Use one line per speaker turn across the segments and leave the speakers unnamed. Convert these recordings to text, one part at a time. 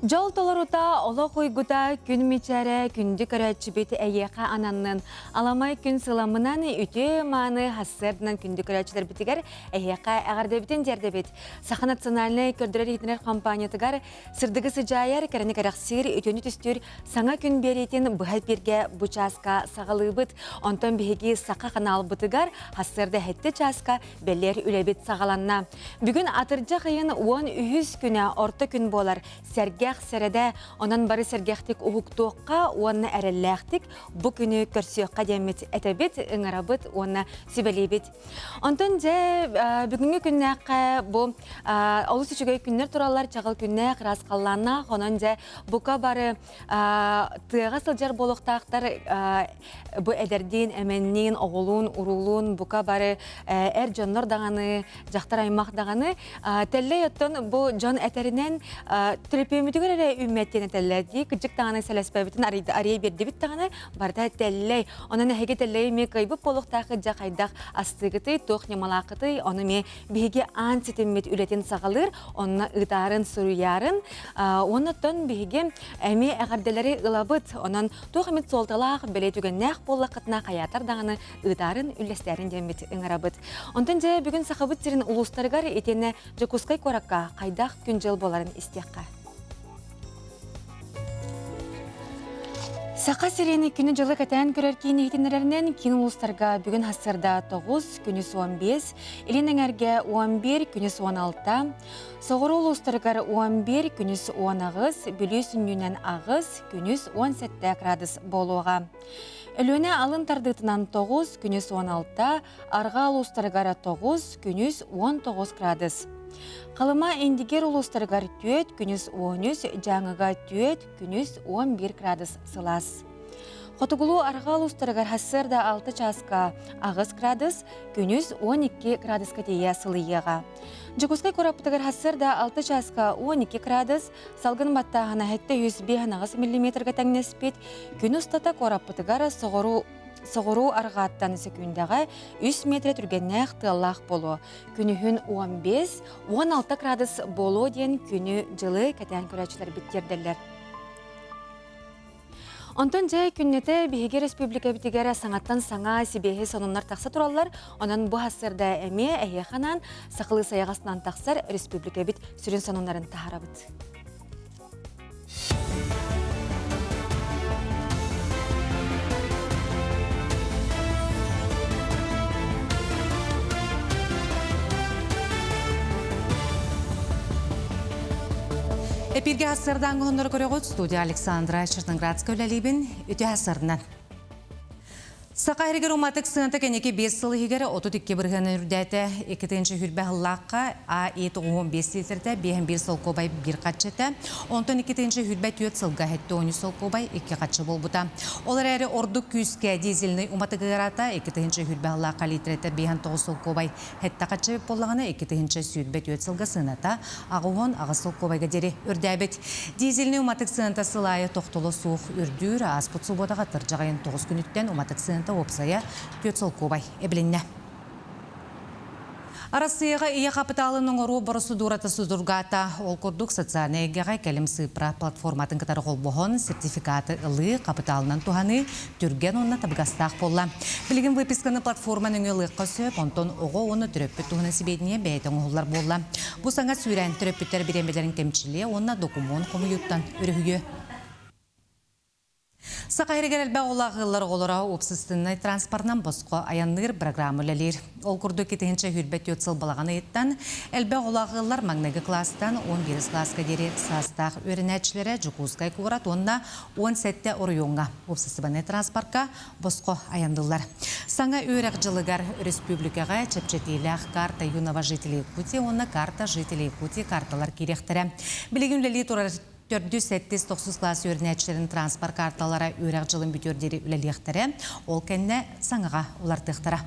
Жол толорута оло койгута күн мичаре күнді көрәтчібет әйеқа ананның аламай күн сыламынан үте маны хассырдынан күнді көрәтчілер бітігер әйеқа әғардебітін дердебет. Саха национальный көрдірер етінер компаниятығар сырдығы сыжайар кәріні кәрәқсір үтені түстір саңа күн беретін бұхай берге бұчаска сағалыбыт. Онтан бігеге сақа қанал бұтығар хассырды хетті часка бәлер үлебет сағаланна. Бүгін атыржа қиын 10 күні орта күн болар. Сәрге сәрәдә, онан бары сәргәхтік ұғықтуыққа, оны әрәлләқтік, бұ күні көрсіққа дәмет әтәбет, ұңарабыт, оны сөбәлейбет. Онтан жә, бүгінгі күннәққа бұ олыс үшігай күннер тұралар, чағыл күннәқ, расқаллана, онан жә, бұқа бары тыға сылжар болуқтақтар бұ әдерден, әмәннен, оғылун, урулун, бұқа бары әр жонлар дағаны, жақтар аймақ дағаны, тәлі еттен бұ жон әтәрінен түрепеметі көрі үмметтен әтәлләді, күджік тағаны сәләспәбетін ария берді біт тағаны барда тәлләй. Онын әхеге тәлләй ме қайбы болуқтағы жақайдақ астығыты, тоқ немалақыты, оны ме бігеге ансетемет үлетін сағалыр, оны ұтарын сұруярын, оны тон бігеге әме әғарделері ұлабыт, онын тоқ әмет солталақ бәлей түген нәқ болақытына қаятар дағаны ұтарын үлестерін демет ұңарабыт. Онтан жа бүгін сақабыт сірін ұлыстарғар етені жүкускай қораққа қайдақ күн жыл боларын істеққа. Сақа сирені күні жылы кәтән көрер кейін етінерінен кейін ұлыстарға бүгін хасырда 9, күніс 15, елінің әрге 11, күніс 16, соғыры ұлыстарғар 11, күніс 10 бүлі сүннінен ағыз, күніс 17 градус болуға. Өлөне алын тардытынан 9, күніс 16, арға ұлыстарғара 9, күніс 19 градус. Қалыма эндигер улустаргар түйет, күніс 13, жаңыға түйет, күніс 11 градус сылас. Хотугулу арға улустаргар хассырда 6 часка ағыз градус, күніс 12 градуска тейе сылыйеға. Жүкускай корапытагар хассырда 6 часка 12 градус, салгын баттағына хетті 105 мм тәңнеспет, күніс тата корапытагар Соғыру арғаттан секундага 3 метр түргеннәқ тыллақ болу. Күнігін 15-16 градус болу ден күні жылы кәтән көрәтшілер біттерділер. Онтан жай күннеті бігеге республика бітігері саңаттан саңа себеге сонынлар тақсы тұралар, онан бұ хасырда әме әйеқанан сақылы саяғасынан тақсар республика біт сүрін сонынларын тағара біт.
Эпирге хасырдан ғондар көріғыт студия Александра Черноградская өләлейбін өте хасырынан. Сақа әрігер уматық сынты кәнеке 5 сылы егері 32 біргені үрдәті 2-ші хүрбә ғыллаққа А-ет 15 литрді 5-1 сол қобай 1 қатшыты, 12-ші хүрбә 4 сылға әтті 13 сол қобай 2 қатшы бол бұта. Олар әрі ордық күйіске дизеліні уматық ғырата 2-ші хүрбә ғыллаққа литрді 5-9 сол қобай әтті қатшы болағаны 2-ші сүрбә 4 сылға сыната ағуын ағы сол қобайға дері үрдәбет. Дизеліні уматық сыната сылайы тоқтылы суық үрдір аспыт субодаға тұржағайын 9 күніттен уматық сыната опсая көтсол кобай эбленне. Арасыяға ия капиталының ору бұрысы дұраты судырғата ол көрдік социальный егеға кәлім сыпра платформатын кітары қол бұғын сертификаты ылы капиталынан туғаны түрген онына табығастақ болла. Білген выписканы платформаның ылыққа сөп, онтон оғы оны түрөппіт туғыны себедіне бәйтін оғылар болла. Бұл саңа сүйрән түрөппіттер беремелерін темчілі, онына документ комуюттан үрігі. Сақа әрігер әлбә олағылар олыра опсыстынай транспортнан босқо аянлығыр программылалыр. Ол күрді кетігінші хүрбәт өтсіл балағаны еттен, әлбә олағылар маңнағы кластан 11 класска дері састақ өрінәтшілері жүкузгай куырат, онына 17 орыйонға опсыстыбаны транспортқа босқо аянлылар. Саңа өрәк жылығар республикаға чепчетейләқ карта юнава жителей кути, онына карта жителей кути карталар керектірі. Білігінлелі тұрар 4-7-9 класс өрінәтшілерін транспорт карталара өрәк жылын бүтөрдері үләліқтірі, ол кәнне саңаға олардықтыра.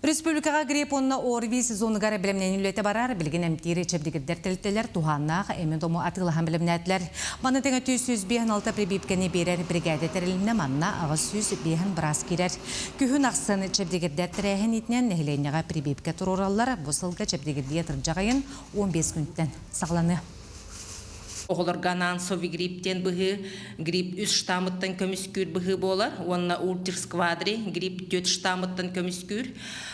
Республикаға грипп онына орви сезонығары білімнен үлеті барар, білген әмтері чепдігіддер тілттелер туғаннақ әмен дому атылыған білімнәтілер. Баны теңі 200-5-6 прибипкені берер бригады тәріліне манна ағыз 100-5 біраз керер. Күхін ақсын чепдігіддер тірәхін етінен нәхіленеға прибипке тұроралар бұсылға чепдігіддер тұржағайын 15 күнттен сағланы.
Oğulorga Nansovi gripten bıhı, grip 3 ştamıttan kömüskür bıhı bolar. Onna Urtir skvadri, grip 4 ştamıttan kömüskür.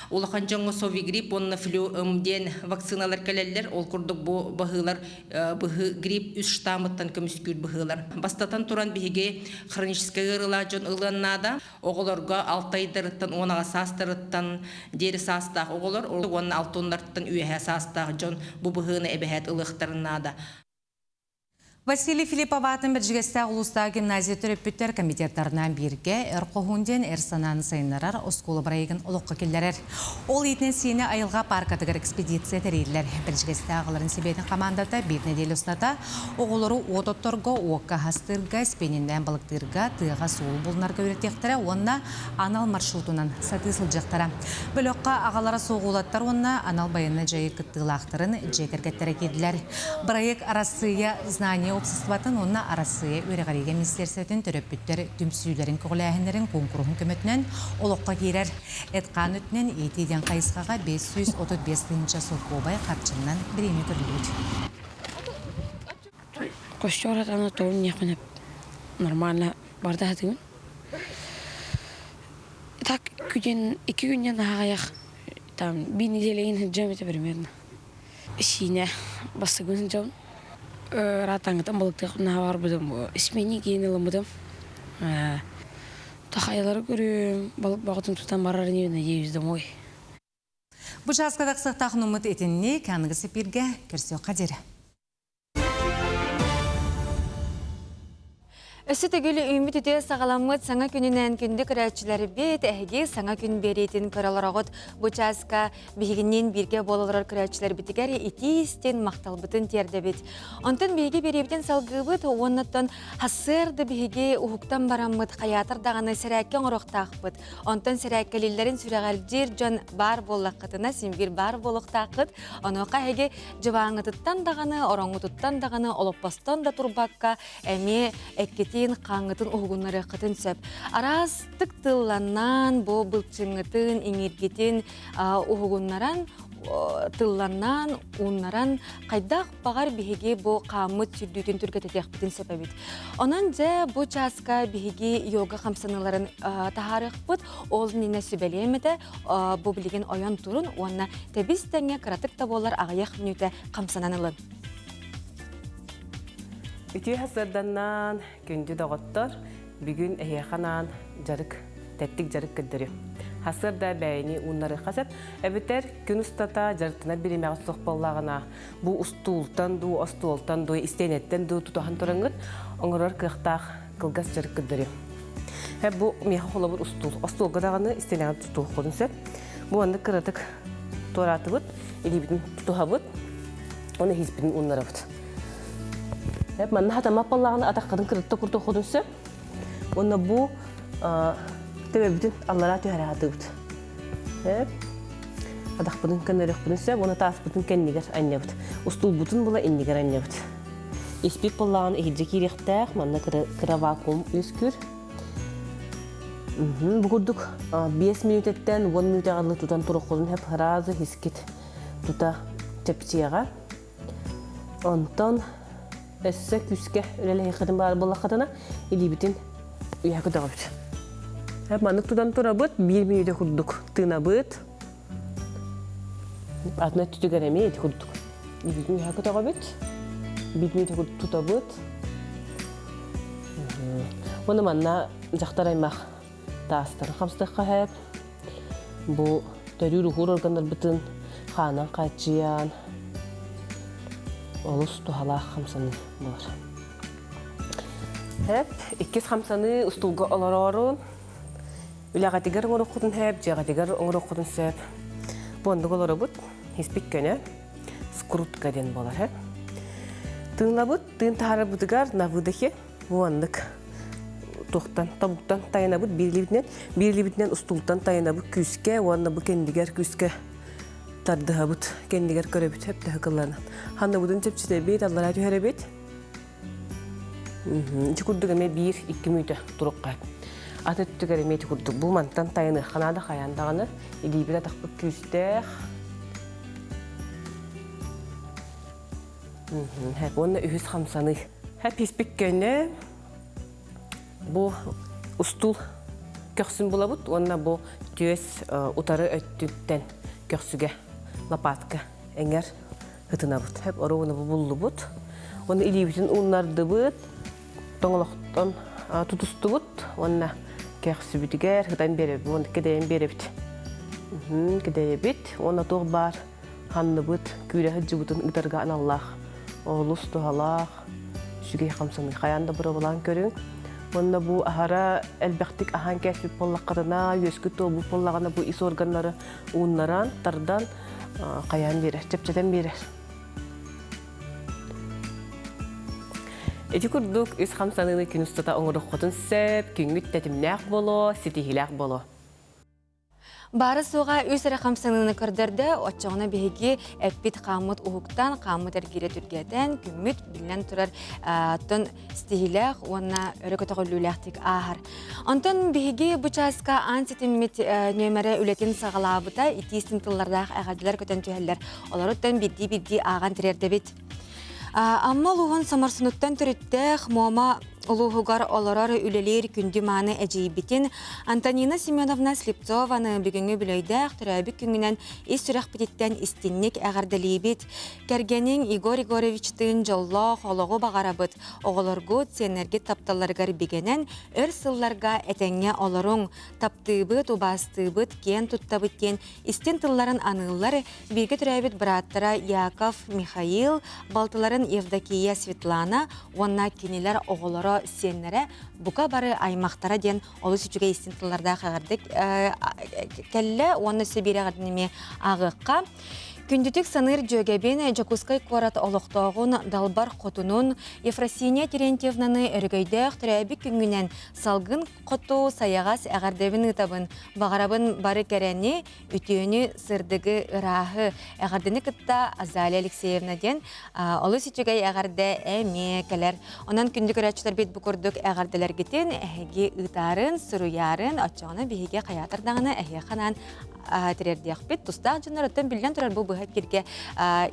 Улахан жоңго сови грипп, онна флюден вакциналар келелер, ол курдук бу быһылар быһы грипп 3 штаммыттан көмүскүр быһылар. Бастатан туран биһиге хроническая ырыла жон ыланнада, оголорга 6 айдырыттан 10 састырыттан дери састах оголор, онна 6 оннарттан үйе састах жон бу быһыны эбехет ылыктарынада.
Василий Филипповатын біржігесті ұлыста гимназия түріппіттер комитеттерінен бірге әрқоғынден әрсананы сайынларар осколы бірайығын ұлыққа келдерер. Ол етінен сені айылға паркатығыр экспедиция тәрейлер. Біржігесті ағыларын себетін командата бір неделі ұстата оғылыру ототторға, оққа хастырға, спенінден балықтырға, тыға суыл болынарға өретектері, онына анал маршрутынан сатысыл жақтара. Бөліққа ағалара соғулаттар онына анал байыны жайы күттігілақтырын жекергеттері кеділер. Бірайық арасыя знания обществотын онна арасыя өріғариге министерсетін түріппіттер түмсүйлерін көғіләхінлерін конкурсун көмөтінен олыққа керер. Әтқан өтінен етеден қайысқаға 535 тыңынша соққобай қатшыннан біреме көрілуді.
Қошчорат ана тоғын неқініп нормально барды хатығын. Так күден 2 күннен ағаяқ бір неделейін хыджам еті примерно. Шине бастығын жауын. Ратаңғытын балықтықына бар бұдым. Исмені кейін ылым бұдым. Тақайлары көрім, балық бағытын тұтан барарын евіне еуіздім ой.
Бұл жазғадақ сақтағын ұмыт етініне кәнігісі бірге көрсеу қадері.
Өсі төгілі үміт үте сағаламыт саңа күнінен күнді көрәтшілері бет әйге саңа күн беретін көраларағыт бұчасқа бейгінен бірге болылар көрәтшілер бітігәрі итістен мақталбытын терді бет. Онтын бейге беребітен салғыбыт, оннаттан хасырды бейге ұхықтан барамыт, қаятырдағаны сәрәккен ұрықтақ бұт. Онтын сәрәккелілерін сүрәғалдер жон бар болаққытына симгір бар болықтақыт, онықа әйге жываңытыттан дағаны, ораңытыттан дағаны, олоппастан да турбаққа әме әккеті қаңытын ұғынлары қытын сөп. Арастық тылланнан, бұл бұлтшыңытын, еңергетін ұғынларан, тылланнан, ұнларан қайдақ бағар бігеге бұл қамыт сүрдуйтін түргеті текпітін сөпәбет. Онан жа бұл часқа бігеге йога қамсаныларын тахарық бұд, ол нені сөбәлемеді, бұл білеген ойан тұрын, онына тәбіз тәңе қыратық таболар ағаяқ нүті қамсананылын.
Үтүй хасырданнан күнді доғыттыр, бүгін әйеқанан жарық, тәттік жарық кілдірі. Хасырда бәйіні ұнлары қасып, әбітер күн ұстата жарықтына беремеғі сұқ болағына. Бұл ұстуылтан ду, остуылтан ду, істенеттен ду тұтақан тұрыңғыт, оңырар қиқтақ қылғас жарық кілдірі. Бұл меға қолы бір ұстуыл. Остуылғадағаны істенеғі тұтуғы қодынсып. Бұл анды қыратық тораты бұд, елебетін тұтуға бұд, оны хизбетін ұнлары бұд. Манна хатамап баллағаны атаққадың кырытта күрті қодынсы. Онна бұ төбебітін аллара түйәрі аты бұд. Атақпыдың кәнерек бұдынсы, оны таас бұдың кәннегер әнне бұд. Ұстул бұдын бұла әннегер әнне бұд. Еспек баллағаны әйді керектәқ, манна кыра вакуум өскүр. Бұ күрдік 5 минуттен 10 минут ағалы тұтан тұры қодын әп разы хискет тұта тәпчеға. Онтан Әсі күске өлелі қадын бар болақ қадына елебетін үйәкі дұға бұд. Маңық тұдан тұра бұд, 1 минуте құрдық тына бұд. Атына түтігер әме еті құрдық. Елебетін үйәкі дұға бұд. 1 минуте құрдық тұта бұд. Оны маңна жақтар аймақ тастарын қамстыққа әп. Бұл түрі рухыр органдар бұтын қанан қайтжиян. Олыс тухалақ қамсаны болар. Әп, 2 қамсаны ұстылғы олар-орын. Үләғатегер оңыр оқудын әп, жағатегер оңыр оқудын сөп. Бұндық олары бұд, еспек көне, скрутка ден болар әп. Тыңла бұд, тың тағары бұдығар навыдықе, бұндық тоқтан, табуқтан тайына бұд, берлебітінен ұстылықтан тайына бұд күске, оңында бұд кендігер күске. Тардыға бұд, кендігер көрі бұд, әп тәхі қылланы. Ханна бұдың чепчіде бейт, аллара түйәрі бейт. Чүкірдігі ме 1-2 мүйті тұрыққа. Аты түттігері ме түкірдік. Бұл мантан тайыны қанады қаяндағаны. Елейбір атақ бұд күстәқ. Hep onunla ühüz hamsanı. Hep hiçbir gönne bu ustul köksün bulabut. Onunla bu düz utarı öttükten köksüge lapatka enger hıtına but. Hep onu bu bullu but. Onu ilibitin unlardı but. Toңолохтон tutustubut. Onunla köksü bitiger hıtan berep. Onu kedeyen berepti. Kedeyebit. Ona toğ bar hanlı but. Küre hıcı butun ıtargan Allah. Oğlus tuhalaq. Şüge hamsanı kayanda bura bulan körün. Onda bu ahara elbektik ahan kesip pollaqarına, yüzgü toğu bu pollaqana bu is organları unlaran, tardan kayan verir, çepçeden verir. Eti kurduk üs hamsanını künüstata oңuruk qotun sep, küngüt tetimnaq bolo, sitihilaq bolo.
Бары суға өз рақамсаныны көрдерді, отчағына бейге әппет қамыт ұхықтан, қамыт әргере түргеден, күміт білен тұрар тұн стихиләқ, онына өрекөті ғылуләқтік ағар. Онтын бейге бұчасқа ансетіммет нөмірі үлетін сағалабыта, итестін тыллардағы ағадылар көтен түйәлілер. Олар өттен бидді аған тірерді бет. Амма луғын самарсынуттан түріттәқ, мома Улуғығар оларары үлелер күнді маны әжейбетін Антонина Семеновна Слепцованы бүгінгі білейдәқ түрәбік күнгінен ес сүрәқ бітеттен істеннік әғардалейбет. Кәргенің Игорь Егоровичтың жоллақ олығы бағарабыт. Оғыларғы тенерге тапталарғар бігенен өр сылларға әтәңе оларың таптыбыт, убастыбыт, кен тұттабыттен істен тылларын анылар бірге түрәбет біраттара Яков Михаил, балтыларын Евдокия Светлана, онна кенелер оғылары сеннере бука бары аймақтара ден олыс үчіге истинтыларда қағырдық кәлі оны сөбері ғадынеме ағыққа. Күндітік саныр жөгебен Жакускай қорат олықтағын далбар қотынын Ефросиния Терентьевнаны өргөйдәқ түрәбі күнгінен салғын қоту саяғас әғардевін ұтабын. Бағарабын бары кәрәні үтіөні сырдығы ұрағы. Әғардені күтті Азалия Алексеевна ден олыс үчіге әғарды әме кәлер. Онан күндік өрәтшілер бет бұқырдық әғардылар кетен әхеге ұтарын, сұруярын, атчағына бейге қаятырдағына әхе қанан тірердіяқ бет. Тұстақ жынар өттен білген тұрар бұл бұға керге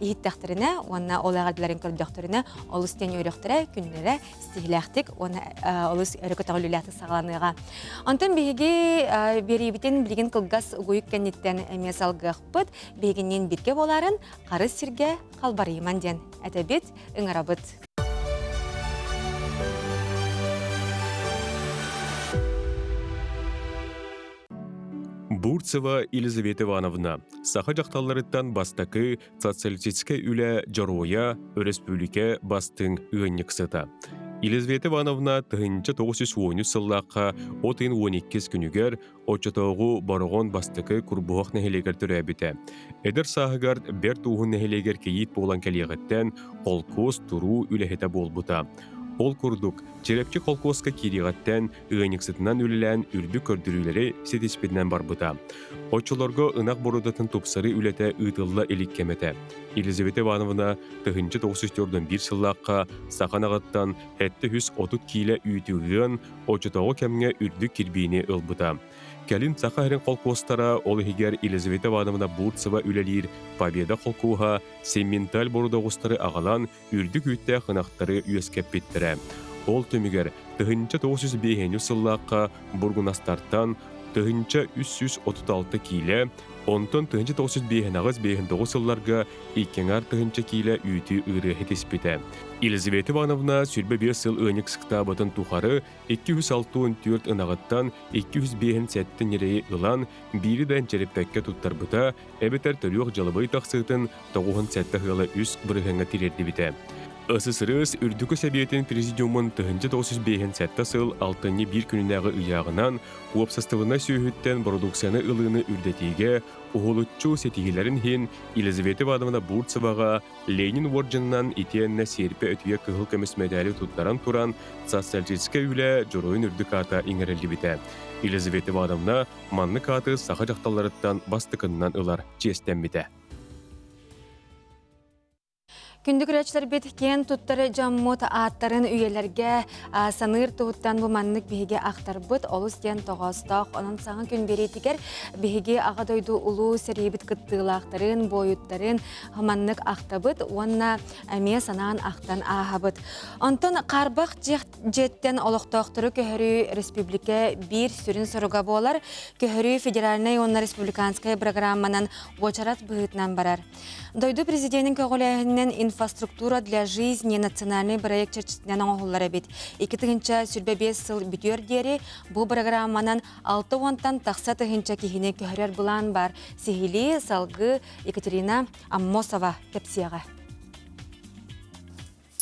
иіттәқтіріне, оны олағадыларын көрдіқтіріне, олыс тен өріқтірі, күнлері стихіләқтік, оны олыс өрікі тағылыләқті сағаланыға. Онтан бейге берейбітен білген қылғас ұғойық кәнеттен әме салғық бұд, бейгенен бірге боларын қары сірге қалбарыйман ден. Әтәбет ұңарабыд.
Бурцева Елизавета Ивановна, саха жақталарыттан бастакы социалистическе үлі жаруя республика бастың үйінніксіті. Елизавета Ивановна тығынча 910 сыллаққа 12 күнігер отчатауғы барығын бастықы күрбуғақ нәхелегер түрәбіті. Әдір сағығар бәр туғын нәхелегер кейет болан кәлеғіттен қолкос тұру үләхеті болбыта. Ол күрдік, черепчі қолкосқа кереғаттен үйініксітінен үлілән үрді көрдірілері сетеспедінен барбыта. Отчыларға ынақ борудатын топсары үләті ұйтылла еліккеметі. Елизавета Ивановна тығынчы 941 сыллаққа сақанағыттан 730 кейлі үйтігіген отчытауы кәмге үрді кербейіне ылбыта. Кәлін сақа әрін қолкостара олы егер Елизавета Ивановна Бурцева үлелер Победа қолкуға семменталь борудағыстары ағалан үрді күйтті қынақтары үйескеп беттірі. Ол төмігер тығынча 905 сыллаққа Бургунастартан тығынча 336 кейлі, онтон тығынча 905-9 сылларға иккенар тығынча кейлі үйті үрі хетеспеті. Елизавета Ивановна сүрбе 5 сыл өңік сықтабытын тухары 264 ынағыттан 205 нерейі ылан біріден череппәкке туттарбыта, әбетер түріғ жалыбай тақсытын 97 ғылы үс бұрығыңа тирерді біті. СССР үрдікі Советін президиумын 1905 сыл 6-1 күнінәғы ұяғынан уапсастығына сүйіттен продукцияны ылыны үрдетеге ұғылытчу сетігілерін хен Елизавета Ивановна Бурцеваға Ленин орденынан итенне серпе өтуе кығыл көміс медалі тұттаран тұран социалистическе үлі жұройын үрдік ата еңірелді біті. Елизавета Ивановна манны каты саға жақталарыттан бастықынынан ылар честен біті.
Күндік рәчлер беткен туттары жаммут аттарын үйелерге саныр туыттан bu маннык биһиге ахтарбыт олус тен тоғастақ. Onun саңа күн беретігер биһиге ағадойду улу серебит кыттылақтарын, бойуттарын маннык ахтабыт, онна әме санаан ахтан ахабыт. Онтон қарбақ жеттен олықтақтыры көхірі республика бір сүрін соруга болар, көхірі федеральный онна республиканская программанан очарат бұғытнан барар. Дойду президентин көғіләйінен инфраструктура для жизни национальный проект чертістінен оңғылары бет. 2-тігінші сүрбе 5 сыл бүтер дері бұл программанан 6 онтан тақса тігінші кехіне көхірер бұлан бар. Сихили салғы Екатерина Аммосова кепсияға.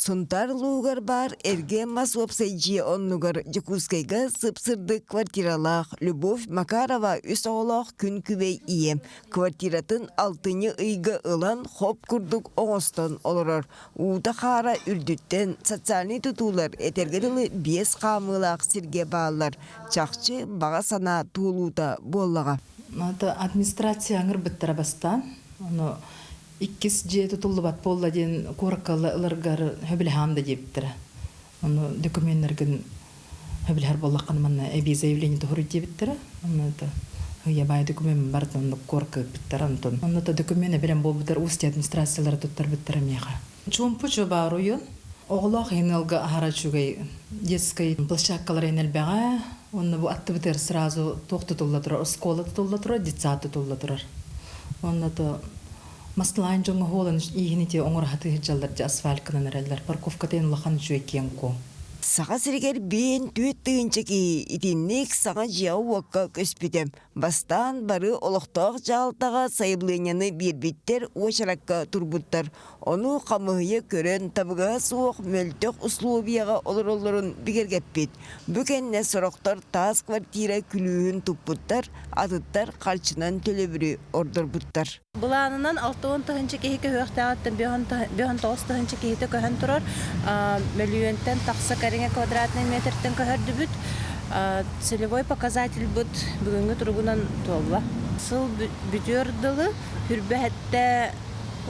Сунтар лугар бар, эрге масуап сайджи оннугар Жакускайга сыпсырды квартиралах. Любовь Макарова үс оғылақ күн күбей ием. Квартиратын алтыны ыйга ылан хоп күрдік оңостан олырар. Ута қара үрдіттен социальный тутулар этергерілі 5 қамылақ сирге бағалар. Чақчы баға сана тулута боллаға.
Администрация аңыр біттірі бастан. Иккис же тутуллу бат болла ден кораккалы ыларгар хөбілхамда дептірі. Оны документлерген хөбілхар боллаққан манна әбей заявление тұғыры дептірі. Оны да бай документ барды оны коракка біттір антон. Оны да документ әбелен бол біттір усти администрациялары тұттар біттірі меға. Чумпу жоба руйын. Оғылақ енелгі ахара чугай детской площадкалар енелбеға. Оны бұл атты бітер сразу тоқты тұлла тұрар, скола тұлла тұрар, детсаты тұлла тұрар. Оны да Маслайн жоңы холын ийгінете оңыр хаты жалдар асфальт кынан әрәлдер. Парковка тейін лақан жуе кен ко.
Саға сіргер бейін түйет түйінчеки итинник саға жау уаққа көспетем. Бастан бары олықтақ жалтаға сайыблыняны бербеттер очараққа турбуттар. Оны қамығыя көрен табыға суық мөлтөк условияға олыр-олырын бігергеппет. Бүкенне сұрақтар таз квартира күлуін тұппуттар, атыттар қарчынан төлебірі ордырбуттар.
Бұланынан 6-10 кейікі өқтағаттын 5-9 кейіті көһін тұрар. Миллионтен тақсы кәріңе квадратный метртен көхірді бүт. Целевой показатель бүт бүгінгі тұрғынан толла. Сыл бүтөрділі хүрбәтті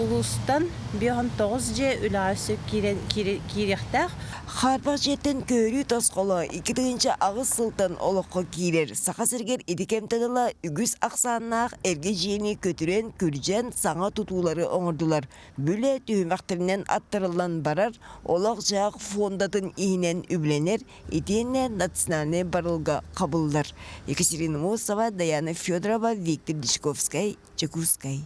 улустан 5-9 же үләсі киректәқ.
Харбақ жеттен көрі тосқола 2-тігінші ағыз сылтан олыққа кейлер. Сақа сіргер едікемтеділа үгіз ақсаннақ әрге жені көтірен күржен саңа тұтулары оңырдылар. Бүлі түйімақтарынан аттырылан барар, олық жақ фондатын иінен үбленер, етенне национальный барылға қабылдар. Екатерина Мосова, Даяна Федорова, Виктор Дичковскай, Чекускай.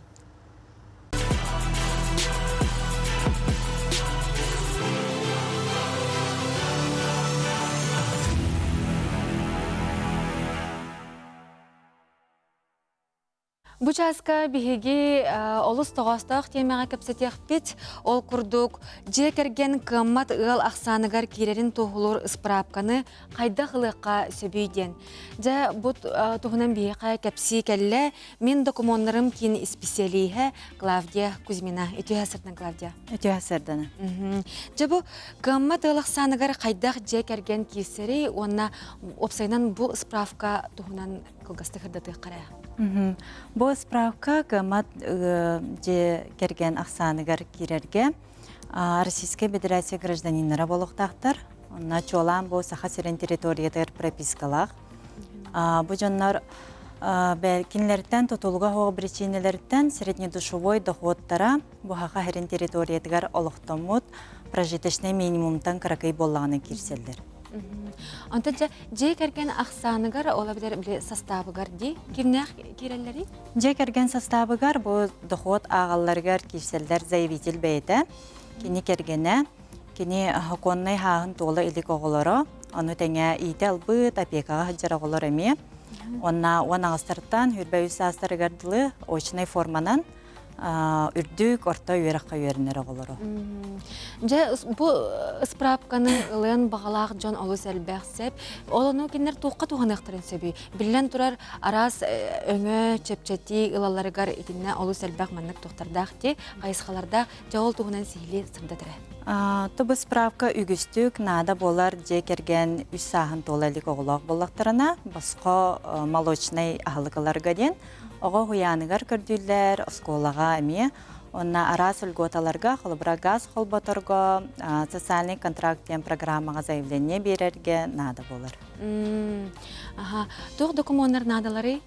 Бучаска биһиги олус тоғастақ темеға кәпсетеқ бит, ол күрдік же керген қыммат ұғал ақсанығар керерін тұғылыр ұспырапқаны қайда қылыққа сөбейден. Же бұт тұғынан биіға кәпсі кәлі мен документарым кейін специалиға Клавдия Кузьмина. Өте әсірдің, Клавдия?
Өте әсірдің.
Же бұл қыммат ұғал ақсанығар қайдақ же керген кесері, онына опсайнан бұл ұспырапқа тұғынан қылғасты қырдатық қарая.
Бұл справка гамат же керген ақсаныгар кирерге Российская Федерация гражданинара болуқтақтар. Онна чолан бұл саха сирен территориядыр пропискалақ. Бұл жонлар кинлерден тотулға хоғы причинелерден среднедушевой доходтара бұл хақа херен территориядығар олықтамут прожиточный минимумтан қарақай болағаны кирселдер.
Онта же керген ақсаныгар олабыдар біле составыгар ди кирнех киреллери?
Же керген составыгар бұл доход ағаларгар кирселдер заявитель бейді. Кені кергене, кені хаконнай хағын толы илік оғылары, оны тәңе иті албыт апекаға хаджар оғылар әме. Онна ағыстарттан хүрбәй астарыгардылы очнай форманан үрдік орта үйераққа үйерінер оғылары.
Же бұл справканы ылын бағалақ жон олыс әлбәқсеп, олыны кенер туққа туған әқтірін сөбей. Білен тұрар арас өңі чепчеті ылаларығар етіне олыс әлбәқ маннық тоқтардақ де, қайысқаларда жауыл туғынан сейлі сырдатыры.
Тұбы справка үгістік нада болар же керген үс сағын толайлық оғылақ болақтарына, басқа молочный ағылығыларға ден, оға хуяныгар көрдүллер, осколаға әме, Онна арас үлготаларга, холбра газ холботорго, социальный контракттен программаға заявление берерге нада болар.
Тух документтар надалары?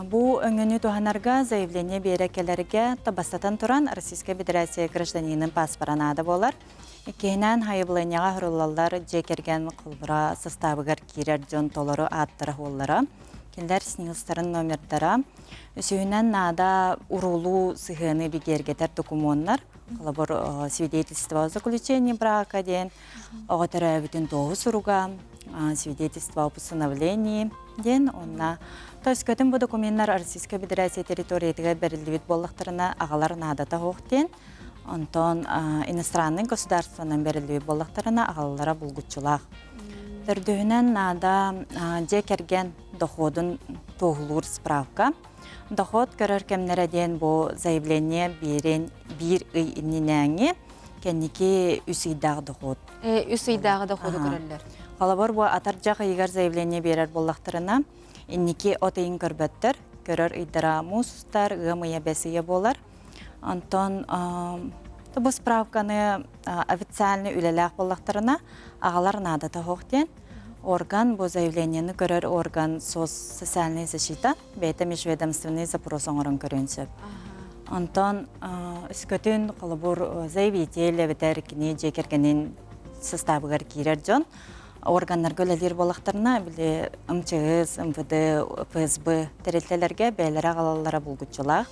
Бу өңөнү туханарга заявление берекелерге табастатан туран Российская Федерация гражданинын паспора нада болар. Кейнен хайыблыняға хұрылалар жекерген құлбыра составыгар кирер жон толору аттыры олара. Кендер снилстарын номердара. Өсүйінен нада урулу сығыны бігергетер документтар. Қалабыр свидетельство о заключении брака ден, оғытыры бүтін тоғы сұруға, свидетельство о постановлении ден, онна. То есть көтін бұл документтар Российская Федерация территориятыға берілдівет болықтарына ағалар надата хоқтен, онтон иностранный государстводан берілдівет болықтарына ағалара бұлғытчылақ. Төрдігінен нада жекерген доходын тоғылур справка. Доход көрір кемнереден бұл заявление берен бір үй инненәңе кәнеке үсейдағы доход.
Үсейдағы доходы көрілер.
Қалабыр бұл атар жақы егер заявление берер болақтарына иннеке отайын көрбеттір, көрір үйдіра мұсыстар, ғымыя бәсіе болар. Антон бұл справканы официальный үлеләқ болақтарына ағалар надата хоқтен. Орган, бұл заявлениені көрір орган социальный защита, бәйті межведомственный запрос оңырын көрінсіп. Антон үскөтін қалыбыр заявитель әвітәрікіне жекергенен составығар кейрер жон. Органдар көлелер болақтарына біле МЧС, МВД, ФСБ тәрелтелерге бәйлері ағалалары бұлғытчылақ.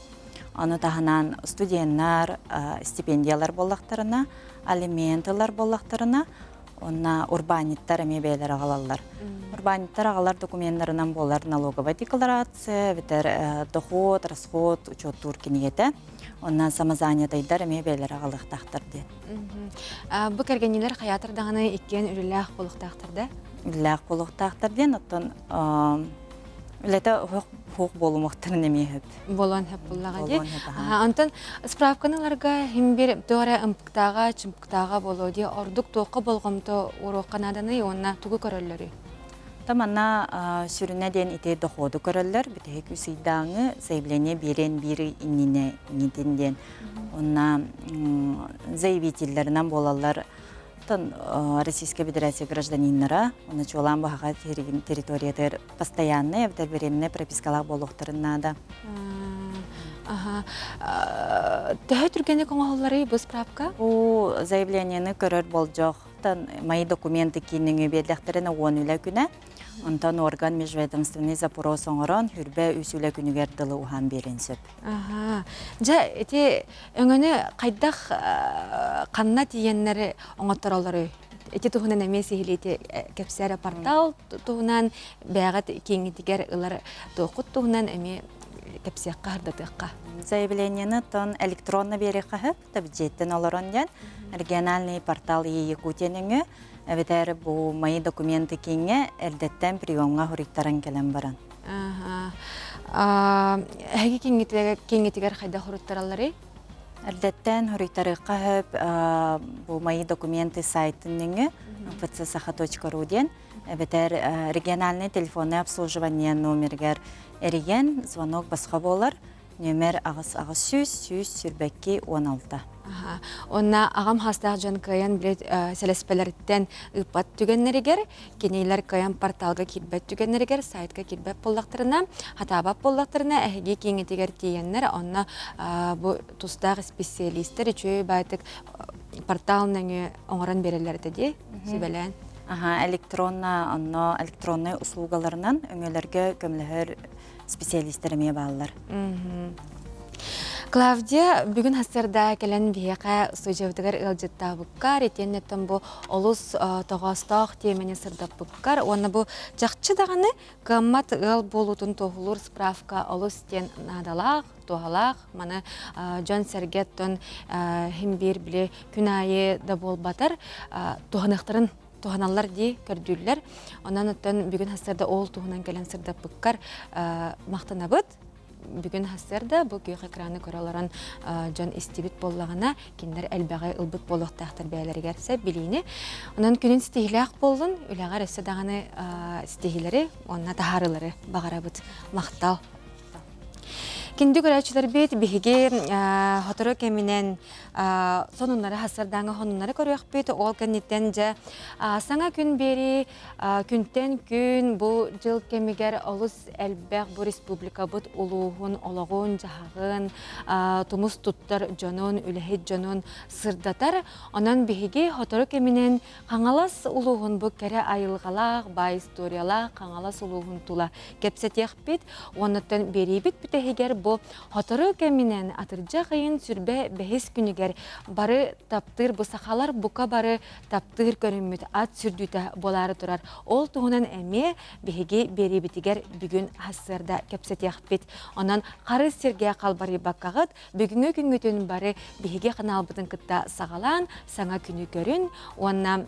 Оны тағынан студенттар, стипендиялар болақтарына, алиментылар болақтарына, онна урбаниттар әме бәйлері ағалалар. Урбаниттар ағалар документларынан болар налоговая декларация, бітер доход, расход, учет туркинеті. Онна самозанятайдар әме бәйлері ағалықтақтыр де.
Бұл кәргенелер қаятырдағаны еккен үліләқ болықтақтырды?
Үліләқ болықтақтырден, оттан үләті хуқ болумақтарын әме хөп.
Болуан хөп болуға де. Антон, справканыларға химбер дора ұмпықтаға, чымпықтаға болу де, ордық тоқы болғымты уроққанаданы, онна туғы көрілері?
Таманна сүріне ден ите доходу көрілер, бітек үсейдаңы заявление берен бірі инніне нетінден. Онна заявителерінен болалар Российская Федерация гражданиннара, оны чолан бағаға территориятыр постоянный, әвдер береміне пропискалақ болуқтырын нада.
Тәхі түргені коңағылары бұл справка?
Бұл заявлениені көрір бол жоқ. Мои документы кейініңі берліқтеріні 10 үлі күні. Онтан орган межведомственный запрос оңыран хүрбе үсілі күнігер дылы ухан беренсіп.
Жа, әте өңіні қайдақ қанна тиеннері оңаттыралары? Әте тұғынан әме сейілеті кәпсәрі портал тұғынан бәғат кеңітігер ұлар тоқыт тұғынан әме кәпсияққа ардатыққа.
Заявлениені тон электронны береққа хөп, бюджеттен оларын ден. Региональный портал Якутияның әвітәрі бұл мои документы кеңе әрдеттен приемға хұрықтарын келен баран.
Әге кеңетігер қайда хұрықтаралары?
Әрдеттен хұрықтарыққа хөп бұл мои документы сайтының ptsakha.ru ден әвітәр региональный телефонный обслуживание номергер әреген звонок басқа болар. Номер ағыз сүз сүрбәкке 16.
Онна ағам хастақ жан каян білет сәлеспелерден ұпат түгеннерігер, кенейлер каян порталға келбәт түгеннерігер, сайтқа келбәт болдақтырына, хатабап болдақтырына әхеге кеңетігер тиеннер, онна бұл тұстағы специалистер үші байтық порталының оңыран берелерді де, сөбәлән.
Электронный услугаларынан өңелерге көмләхер специалистеріме бағылар.
Клавдия, бүгін хастарда кәлін бейеқа студиявдығар ұлжетта бұққар, етеннеттен бұл олыс тоғастақ темені сырдап бұққар. Оны бұл жақчы дағаны қаммат ұл болутын тоғылыр справка олыс тен надалақ, тоғалақ. Маны Джон Сергеттон химбер біле күнайы да бол батар тоғанықтарын Туғаналар дей көрдүллер. Онан өттен бүгін хастарда ол туғынан кәлін сырдап бұққар мақтана бұд. Бүгін хастарда бұл күйік экраны көраларан жан истибит боллағына кендер әлбәғай ұлбыт болуқтақтар бәлері кәрсе білейіне. Онан күнін стихиләқ болдың, үләғар өсі дағаны стихилері, онына тахарылары бағара бұд мақтал. Кинди көрәчілер бет биһиге хотору кеминен сонуннары хасырдаңы хонуннары көрөк бет ол кеннеттен же саңа күн бери күнтен күн бу жыл кемигер олус элбек бу республика бут улугун ологун жахагын тумус туттар жонун үлехет жонун сырдатар онан биһиге хотору кеминен каңалас улугун бу кере айылгалак бай историялак каңалас улугун тула кепсетек бит оннотон бери бит бүтехигер бу хотору кеминен атыржа кыйын сүрбе бехис күнүгер бары таптыр бу сахалар бука бары таптыр көрүмүт ат сүрдүтө болары турар ол тугунан эме биһиге бери битигер бүгүн хассырда кепсетек бит онан кары серге калбары баккагыт бүгүнгө күнгөтөн бары биһиге каналбытын кытта сагалан саңа күнү көрүн онна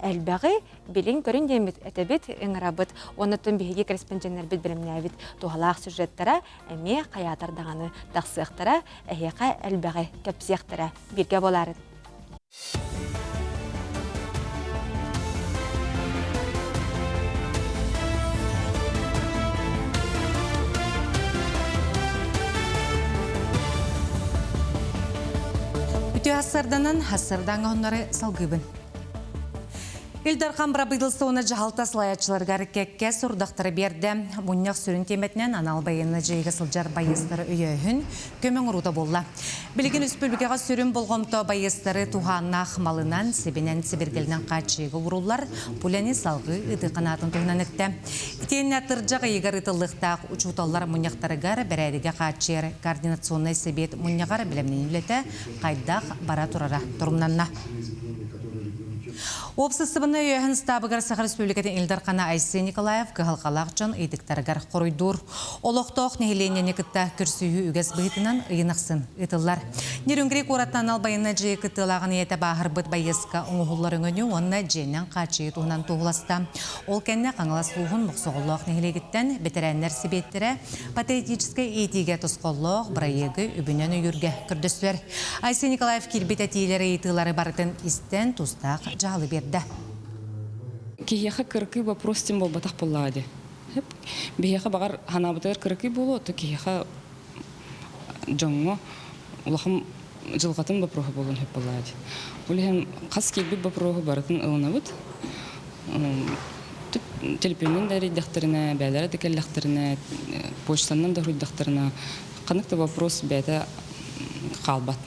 элбеги билин көрүн демит этебит ыңырабыт оннотон биһиге корреспонденттер бит биримнебит тухалаак сюжеттара эме каятардаганы таксыктара эхека элбеги кепсектара бирге боларын.
Үтө хассарданан хассардаңа оннары салгыбын. Илдар Хамбра быйдылсуына жахалта слаячыларгар кекке сурдақтары берді. Бұннақ сүрін теметінен анал байыны жайғы сылжар байыстары өйөйін көмің ұруды болла. Білген үспүлбікеға сүрін болғымто байыстары туғаннақ малынан себенен себергелінен қачыйғы ұрулар пуляни салғы үді қанатын тұғынан өтті. Итен әтіржақ егер ытылықтақ учуталар мұняқтарығар бәрәдіге қачыр координационный себет мұняғар білімнен үлеті қайдақ бара тұрара тұрымнанна. Опсысыбыны өйін стабығар Сахар Республикатын Илдар Қана Айсы Николаев кығалқалақ жан үйдіктарығар қоройдур. Олықтоқ нехелене кітті күрсүйі үгіз бұйтынан ұйынықсын ұтылар. Нерүнгірек ораттан албайына жиы кіттілағын еті бағыр бұт байысқа ұңғылар өңіні онына жейнен қачы тұғынан туғыласта. Ол кәнне қаңылас ұғын мұқсоғылық нехелегіттен бетерәнлер себеттері патриотическі етиге тұсқолық бірайығы үбінен үйірге күрдіслер. Айсы Николаев келбет әтейлері етілері барытын істен тұстақ жалы берді.
Кияха кыркы вопрос тем бол батах поллади. Бияха багар ханабытыр кыркы боло, то кияха жоңго улахым жылгатын вопрос болон хеп поллади. Улем кас келби вопрос баратын ылнабыт. Телефоннан да редакторына, бәләре декеллекторына, почтаннан да редакторына каныкты вопрос бәдә калбат.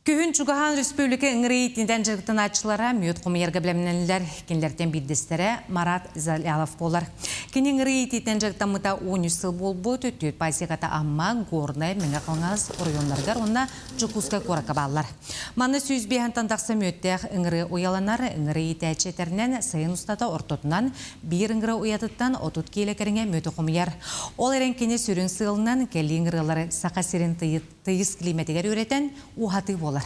Күхін Чугахан Республика ыңырыйтінден жығыттын атшылара мүйет құмыергі білімнелер кенлерден биддестері Марат Залялов болар. Кені ыңырыйтінден жығыттан мұта 13 сыл бол бұд өттүйет пайсиғата амма ғорнай мәңі қылыңыз орионларғар онна жүкузға қорақа балар. Маны сүйізбейін тандақсы мүйеттеғ ыңыры ұяланар ыңырыйты әтшетерінен сайын ұстата ортотынан бір ыңыры ұятыттан отут кейлекеріңе мүйеті құмыер. Ол әрен кені сүрін сылынан кәлі ыңырылары сақа серін тыйыз климатигер өретен ұғаты болар.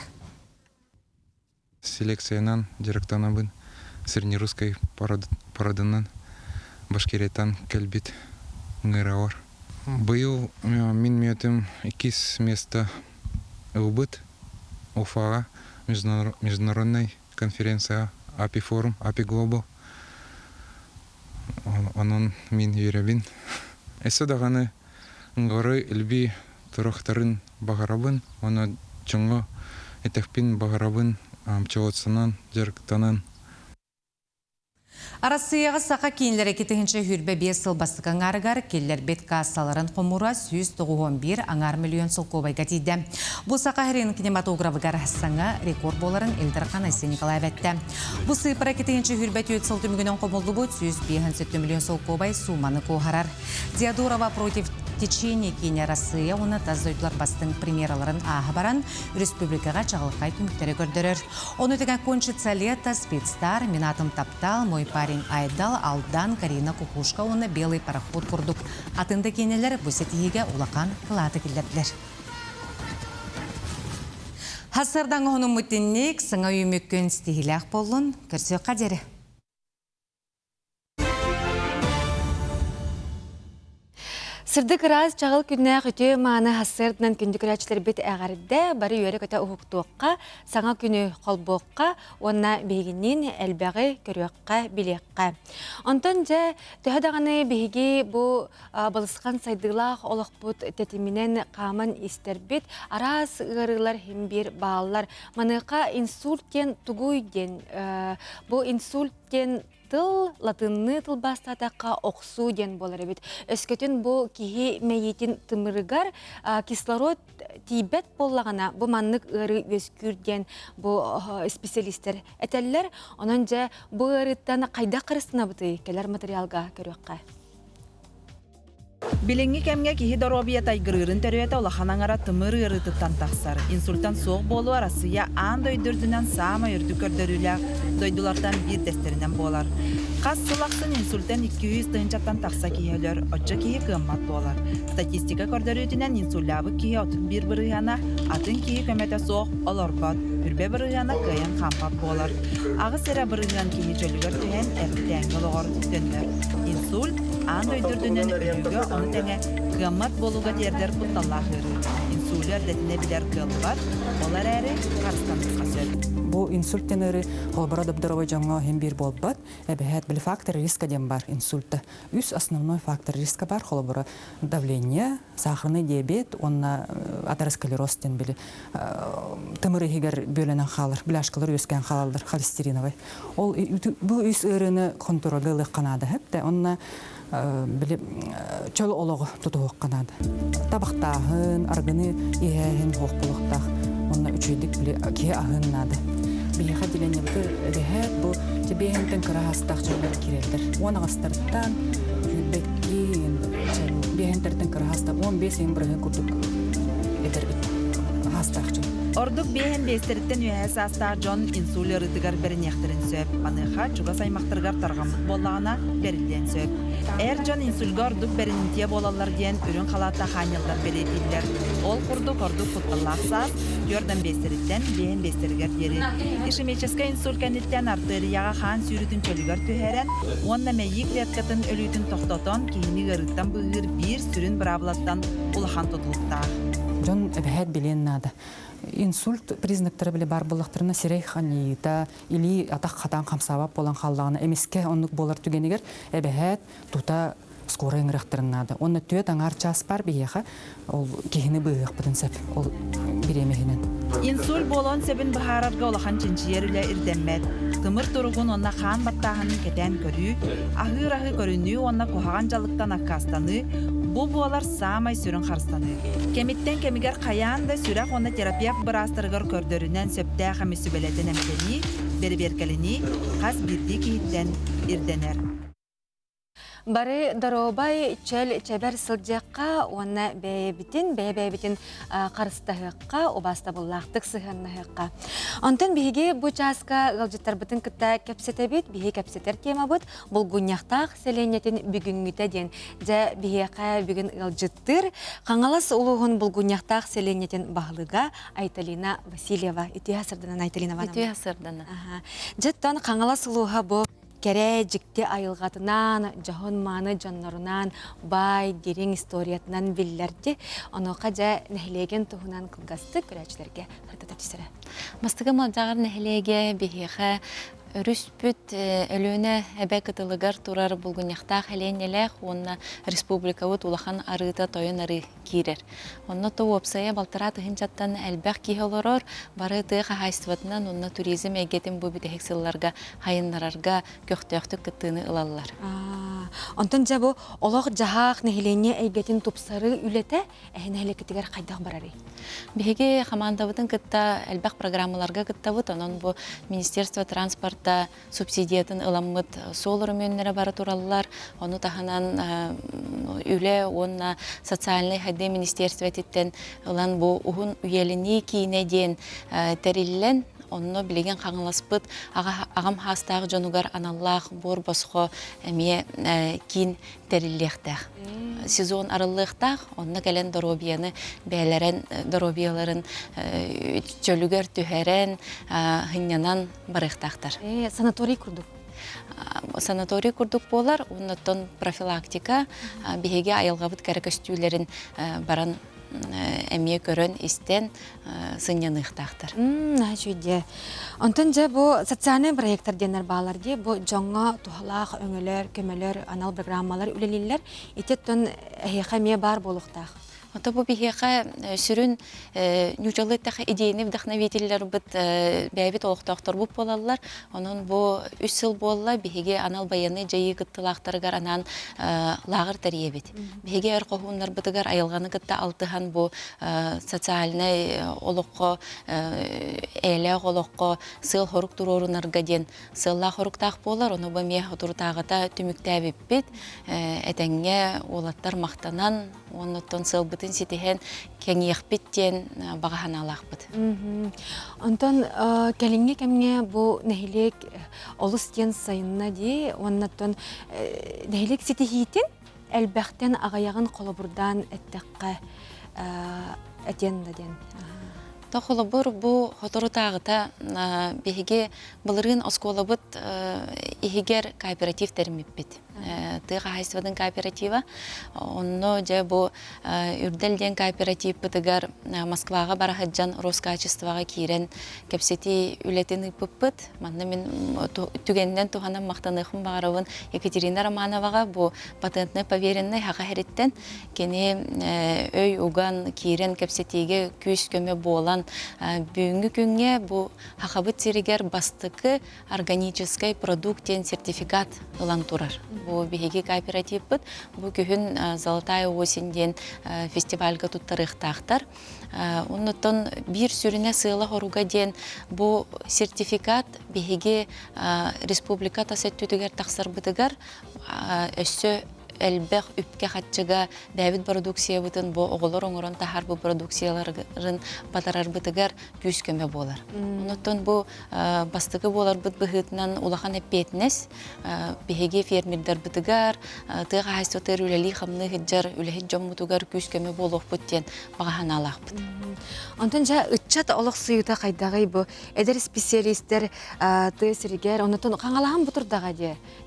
Селекциянан директорнабын среднерусской парадынан Башкириятан кәлбит ңырауар. Быйыл мин мүйетім 2 места ұлбыт Уфаға международной конференция API форум, API Global. Onun min үйрәбін. Әсі дағаны ңғыры үлбі тұрықтарын бағарабын, оны чыңғы этекпин бағарабын амчалатсынан жарықтанан.
Арасыяғы сақа кейінлері кетігінші хүрбе 5 сыл бастықын арығар, келлер бет кассаларын қомура 191 аңар миллион сыл көбайға дейді. Бұл сақа әрінің кинематографығар саңа рекорд боларын Илдар Айсы Николаев әтті. Бұл сыйпыра кетігінші хүрбе 4 сыл түмігінен қомылды бұд 157 миллион сыл көбай суманы көғарар. Диадорова против течение кейіне Россия оны таздойдылар бастың премьераларын ағы баран республикаға чағылқай түміктері көрдірір. Оны теген кончица лета, спецстар, Минатым Таптал, мой парень Айдал, Алдан, Карина Кукушка, оны белый пароход құрдық. Атынды кейнелер бұсетиеге улақан қылаты келдерділер. Хасырдан оның мүттіннек сыңа үймеккен стихилях болын, көрсе қадері.
Сырдык раз чағыл күннәк үтө маны хассырдынан күнді күрәчлер бит әғарда бары үйері көтә ұхуқтуыққа, саңа күні қолбоққа, онна бейгінен әлбәғі көріққа, білеққа. Онтан жа төхедағаны бейгі бұ балысқан сайдылақ олық бұд тәтімінен қамын истербет, арас ғырылар хембір бағалар. Манықа инсульттен тугуйден, бұ инсульттен тыл латынны тыл бастатаққа оқсу ден болар бит. Өскөтін бұл кихи мәйетін тымырыгар кислород тибет боллағана бұл маннык ыры өскүрден бұл специалистер әтәлілер. Онын жа бұл ырыттан қайда қырысына бұты келер материалға көріққа.
Биленги кемге кихи доробия тайгырырын төрөйті олаханаңара тымыр ырытыттан тақсар. Инсультан соқ болу арасыя аң дойдырдынан сама үрді көрдөрүлі дойдулардан бір дестерінен болар. Қас сылақсын инсультан 200 тыңчаттан тақса кихелер, отча кихи кыммат болар. Статистика көрдөрүтінен инсулябы кихи отын бір бұрыяна, атын кихи көмете соқ олорбат, үрбе бұрыяна кыйын қампат болар. Ағы сәрі бұрыян кихи жөлігер түйен әрді әңгіл оғыр түттендер. Инсульт аң дойдырдынан үрігі оны тәңе кыммат болуға тердер бұтталлағыры. Инсулер дәтіне білер кылбар, олар әрі қарыстанысқа сөз.
Бу инсульттен өрі қолбара дұбдырова жаңа хем бір болбат, әбәхәт біл фактор риска дем бар инсультта. Үс основной фактор риска бар қолбара давление, сахарный диабет, онна атеросклероз ден білі. Тымыры хегер бөлінен қалыр, біляшқылар өскен қалалдар, холестериновай. Ол бұл үс өріні контролылық қанады әпті, онна чөл олығы тұтуық қанады. Табақтағын, арғыны ехәхін хоқпылықтақ, онна үчейдік білі ке ағыннады. Бейха деленебді рехәт бұл бейхінтін кіра хастақ жолдар керелдір. Оны ғастырттан бәккен бейхінтердің кіра хастақ 15-ен бірген күрдік едір хастақ жол.
Ордук бейхен бейстеріттен үйәс астар жон инсулі ырытыгар берін ектірін сөп. Аныға чуға саймақтырғар тарғамық болағына берілден сөп. Әр жон инсульға ордук берінінтие болалар дейін үрін қалата ханялдар беретілдер. Ол құрдук ордук құтталақ саз, көрден бейстеріттен бейхен бейстерігер дері. Ишемеческе инсуль кәнеттен артерияға хан сүйрітін чөлігер түйәрен, онна мәйік леткатын өлүйтін тоқтотон кейіні ғырыттан бұғыр бір сүрін бравлаттан ұлахан тұтылықтақ.
Жон әбәхәт білен нады. Инсульт признактары біле бар болақтарына сирей ханита или атақ қатан қамсабап болан қалдағына әмеске онлық болар түгенегер әбәхәт тута скорый ыңырақтырынады. Оны түйет аңар час бар бейеға, ол кейіні бұйық бұдын сәп, ол біремегінен.
Инсуль болон себін бұхарарға олақан чинчиерілі ирденмәд. Тымыр тұрығын онна қан баттағының кәтән көрі, ахыр-ахы көріні онна қоғаған жалықтан аққастаны, бұл болар самай сүрін қарыстаны. Кемиттен кемигер қаян да сүрақ онна терапия бұрастырғыр көрдерінен сөпті қамесі бөлетін әмтені, бері-беркеліні, қас бірді кейттен ирденер.
Бары даробай чел чебер сылжаққа, оны бәйбітін қарыстағыққа, обаста бұллақтық сығаннағыққа. Онтын бейге бұ жасқа ғалжыттар бұтын күтті кәпсетебет, бейге кәпсетер тема бұд, бұл гүняқтақ селенетін бүгінгіті ден. Жа бейге бүгін ғалжыттыр, қаңалас ұлығын бұл гүняқтақ селенетін бағылыға Айталина Васильева. Үті асырдынан Айталина Ванова.
Үті асырдынан.
Жыттан қаңалас ұлыға бұл Кәрі жікте айылғатынан, жағын маны жаннарынан, бай, дерен историятынан білдерді. Оны қажа нәхілеген тұғынан қылғасты көрәчілерге қыртыда түсірі.
Мастығы малжағыр нәхілеге бейхе Рүспүт өлөне әбә кытылыгар турар булгыняқтақ әленеләқ, онна республика өт улахан арыта тойын ары кирер. Онна тоу опсая балтара тұхынчаттан әлбәқ кейхолорор, бары тұйға хайстыватынан онна туризм әгетін бұл бітехексілларға, хайынларарға көқтөқтік кыттыны ылалар.
Онтан жабы олақ жағақ нәхілене әйгетін тупсары үлеті, әйін әлекетігер қайдақ барары?
Беге қамандабытын кытта әлбәқ программаларға кыттабыт, онын бұл Министерство транспорта субсидиятын ыламмыт сол үрмөнлері бары туралылар, оны таханан үле, онна социальный хайде министерство әтеттен ылан бұл ұғын үйеліні кейіне ден тәрілілен, онно билеген қаңыласпыт ағам хастағы жонугар аналлах бор босқо әме кин тәріллектәқ. Сезон арыллықтақ, онны кәлен доробияны бәлерен доробияларын чөлігер түхәрен хынянан барықтақтар.
Санаторий күрдік?
санаторий курдук болар, оннотон профилактика биһиге айылгабыт кәрәкөстүүләрен баран әмие көрөн истен сыньяныктактар.
Жүйде. Онтон же бу социальный проекттар денер балар де, бу жаңа тухалах өңөлөр, көмөлөр, анал программалар үлелилер, итеттон әйхәмие бар болуктах.
Ото бу биһиэхэ сүрүн ньучалыттаха идейни вдохновительлер бит бәйбит олохтоохтор буп болаллар. Онун бу 3 жыл болла биһиге анал баяны жайы гыттылаахтарыгар анан лагыр тариебит. Биһиге эркохуннар бытыгар айылганы гытта алтыхан бу социальный олоққо эле олоққо сыл хорук турорунарга ден сылла хоруктаах болар. Ону бу мие отуртаагыта түмүктәбиппит. Этеңге олаттар мактанан оннотон сыл бытын ситиһен кеңиэхпиттен багахан алаахпыт.
Онтон келинге кемге бу нехилек олус тен сайынна ди, оннотон нехилек ситихитин элбэхтен агаягын колобурдан эттекке этен даден.
Тохолобур бу хоторутаагыта биһиге былырын осколабыт ихигер кооператив термиппит. Тыга хайствадын кооператива. Онно же бу үрдэлден кооператив бытыгар Москвага барахаджан Роскачествага кирен кепсети үлетин ыппыппыт. Манна мен түгенден туханан мактаныхым багарабын Екатерина Романовага бу патентный поверенный хака хериттен кени өй уган кирен кепсетиге күс көмө болан бүгүнкү күнгө бу хакабыт сиригер бастыкы органический продуктен сертификат ылан турар. Бу биһиги кооператив бит, бу күн Золотая осень фестивальга туттарыктактар. Оннотон бир сүрүнө сыйла хоруга ден бу сертификат биһиги республика тасеттүтүгер таксар бытыгар өссө элбэх үпке хатчыга Давид продукция бытын бу оголор оңорон тахар бу продукцияларын батарар бытыгар күс көмө болар. Онотон бу бастыгы болар быт быхытынан улахан эппетнес биһиги фермердер бытыгар тыга хайстотер үлели хамны хиджар үлехи жоммутугар күс көмө болуп буттен багахан алакпыт.
Онтон жа ытчат олох сыйыта кайдагы бу эдер специалисттер тысыригер онотон каңалахан бутурдага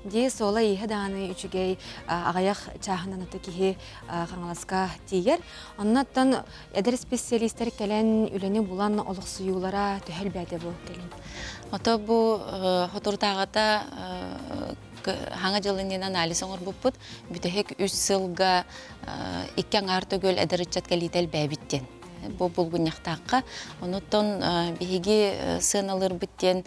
де сола ийе дааны үчүгей аяқ чағынан аты кихи қаңаласка тиер. Оннаттан эдер специалисттер келен үлені булан олық сүйулара төхіл бәді бұл келен.
Ото бу хотуртағата хаңа жылынен анализ оңыр бұппыт, бүтәхек 3 сылға 2 аңар төгөл әдірітчат кәлітел бәбіттен. Бу бұлғыняқтаққа. Оныттан бігі сыналыр біттен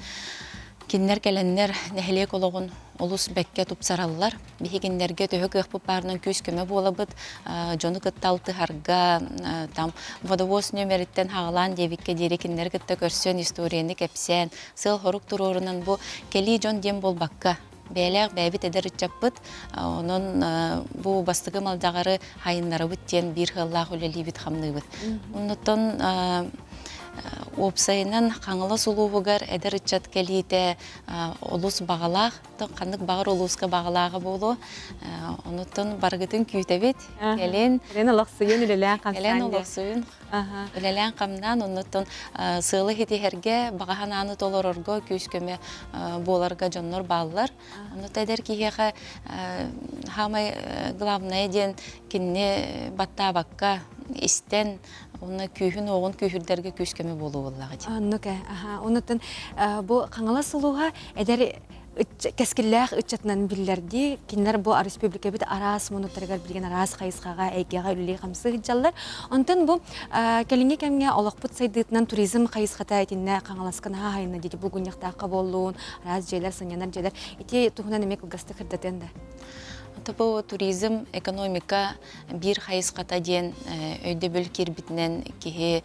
киннер келеннер нәхилек олығын олус бәкке тупсараллар. Бихигиннерге төхөк ықпып барынан көз көмі болабыд. Жоны кытталты харға там водовоз нөмеріттен хағалан дебікке дерекіннер кытта көрсен историяны кәпсен. Сыл хорук турорынан бу кели жон дем бол баққа. Бәләк бәбит әдер үтчаппыт. Онын бу бастығы малдағары хайынлары бүттен бір ғыллақ өлелі бит хамны бұд. Онытын опсайынан қаңылы сұлуығығар әдір үтчат кәлейті олыс бағалақ, қандық бағыр олысқа бағалағы болу. Онытын барғытын күйтәбет. Кәлен
олықсыйын үлелән қамсан.
Кәлен олықсыйын үлелән қамнан. Онытын сылы хетихерге бағахан аны толырырға көз көме боларға жоннор бағылар. Оныты әдер кейеға хамай главная ден кенне батта баққа истен оны күйін оғын күйірдерге көскеме болу боллағы дейм.
Аннука, онытын бұл қаңала сұлуға әдер кәскілләқ үтчатынан білдерді, кенлер бұл республика біт арас монотарығар білген арас қайысқаға әйгеға үлілей қамсы ғыджалар. Онтын бұл кәлінге кәмге олық бұт сайдытынан туризм қайысқата әтінне қаңаласқан хайына дейді бұл күннеқтаққа болуын, арас жайлар, сынянар жайлар. Ете тұғынан әмек ұлғасты қырдатенді.
Бұл туризм, экономика бір қайысқата ден өйді бөл кербітінен кеге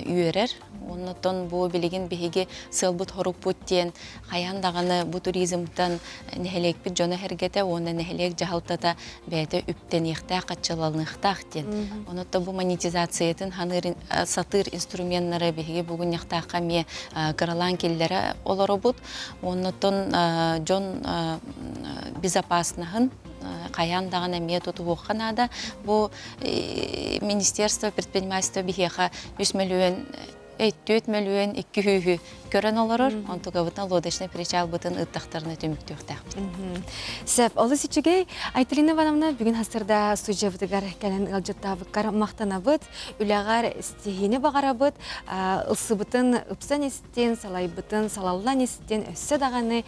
үйерер. Оннотон бұл білеген бігеге сылбыт хорук бұт ден қаяндағаны бұл туризмтан нәхелек біт жоны әргеті, оны нәхелек жағалтата бәйті үптен еқтақ, қатшылалынықтақ ден. Оннотон бұл монетизациятын сатыр инструменттары бігеге бүгін еқтаққа ме қыралан келдері олары бұд. Оннотон жон безопаснағын қаяндағын әме тұтып оққанада, бұл Министерство предпринимательства бігеға 100 миллион 2 миллион 200 көрөн олорор, онтуга бутан лодочный причал бутын ыттактарына төмүктүктак.
Сәп, олы сичігей, Айталина Ивановна бүгін хастырда студиябытыгар кәлін ылжыттабықкар мақтанабыт, үләғар стихини бағарабыт, ылсыбытын ыпсан естен, салайбытын, салаллан естен, өссі дағаны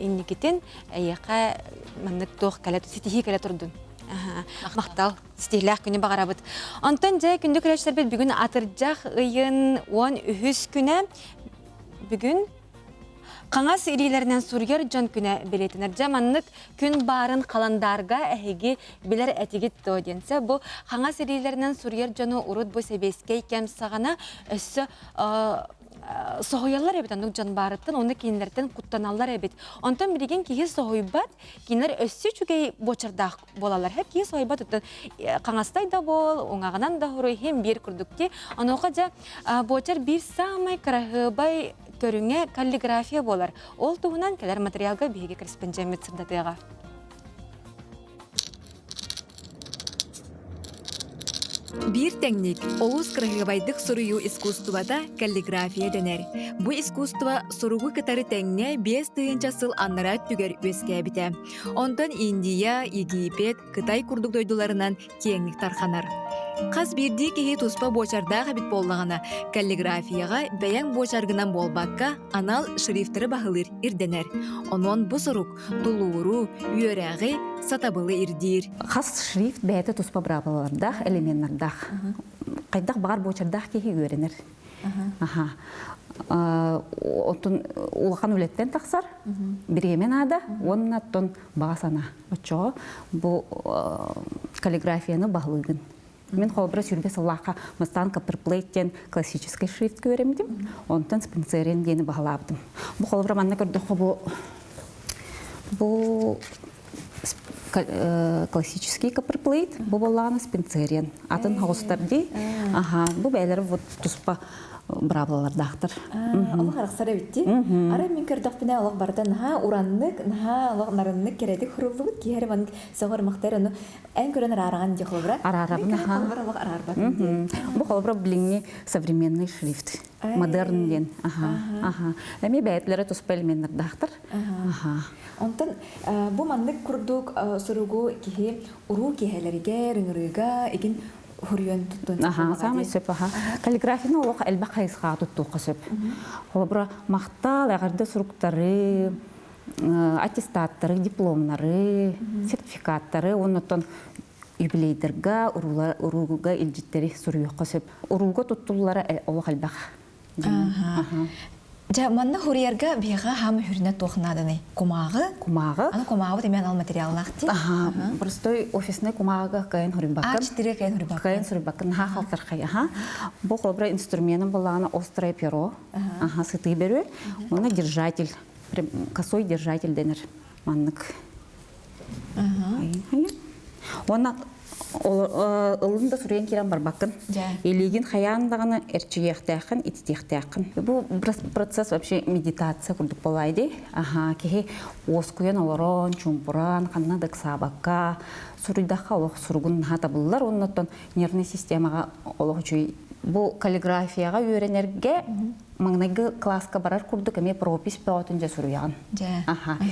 инникетін әйеқа маннык тоқ кәлі, стихи кәлі тұрдын. Мақтал, стихиләқ күні бағарабыт. Онтан жай күнді күрәшілер бет бүгін атыржақ ұйын 10 күні бүгін Қаңас ирилерінен сургер жон күні білетінер. Жаманлық күн барын қаландарға әхеге білер әтегет дооденсе, бұл қаңас ирилерінен сургер жоны ұрыд бұл себеске кәм сағана өссі соғыялар әбет, анық жон барыттын, оны кейінлерден құттаналар әбет. Онтан білеген кейі соғыйбат, кейінлер өссі чүгей бочырдақ болалар. Хәп кейі соғыйбат ұттын қаңастай да бол, оңағынан да ұры, хем бір күрдікте. Ануға жа бочыр бір самай қарағыбай көріңе каллиграфия болар. Ол туғынан кәлер материалға бейге корреспондент сырдатыға.
Бир тәңник олус кырыгыбайдык сурую искусствода каллиграфия денер. Бу искусство суругу кытары тәңне 5 тыйынча сыл аннара түгер өскәбите. Онтан Индия, Египет, Кытай курдук дойдуларынан кеңник тарханар. Қас бирди кеге туспа бочардағы бит боллағана каллиграфияға бәяң бочаргынан болбаққа анал шрифтары бағылыр ирденер. Онон бұ сұрук тулуыру, үйерәғі, сатабылы ирдир.
Қас шрифт бәйті туспа брабалардақ, элементтардақ. Қайдақ бағар бочардақ кеге үйеренер. Отын улахан үлеттен тақсар, біремен ада, оның аттон бағасана. Очо, бұл каллиграфияны бағылығын. Мен холбра сүрбес Аллаха мастан каперплейттен классический шрифт көремдім. Онтан спинцерен дені бағалабдым. Бұл холбра манна көрдіқі бұл классический каперплейт, бұл болағына спинцерен. Атын хауыстарды, бұл бәйлері тұспа брабалардақтыр.
Аллах арақсара бітті. Ара мен көрдіқпіне Аллах барда наға ураннық, наға Аллах нарыннық кередік құрылығы кейері маңын соғыр мақтар оны ән көрін араған де қолыбыра.
Арарабын, бұл қолыбыра біліңне современный шрифт, модерн. Әме бәйтлері тұспа элементтардақтыр.
Онтан бұл маңнық құрдық сұруғы кейі ұру кейелерге, рыңырыға, егін хурьон туттун.
Самый сөп. Каллиграфияны олық әлбі қайысқа туттуққа сөп. Олыбыра мақтал, әғарды сұруқтары, аттестаттары, дипломнары, сертификаттары, оннаттан юбилейдерға, ұруға илжеттері сұруйыққа сөп. Ұруға туттулары олық әлбіқ.
Жа, манна хурьерга бега хамы хүріне тоқынадыны. Кумағы?
Кумағы.
Аны кумағы демен ал материалнақти?
Простой офисный кумағыға кайын хүрінбақын.
А4 кайын хүрінбақын?
Кайын хүрінбақын. Халтар қай. Бұл қолбыра инструментім болағына острое перо. Сыты беру. Оны держатель. Косой держатель денер. Маннық. Оны ылында сүрен керен бар бақын. Елеген қаяндағыны әрчігектәқін, итітектәқін. Бұл процесс вообще медитация күрдік болайды. Кеге оскуен оларон, чумпуран, қаннадық сабаққа, сүрейдаққа олық сүргін хатабылылар. Оннаттан нервный системаға олық жүй. Бұл каллиграфияға үйренерге маңнайғы класска барар күрдік әме пропис пәуатын жа сүрияған.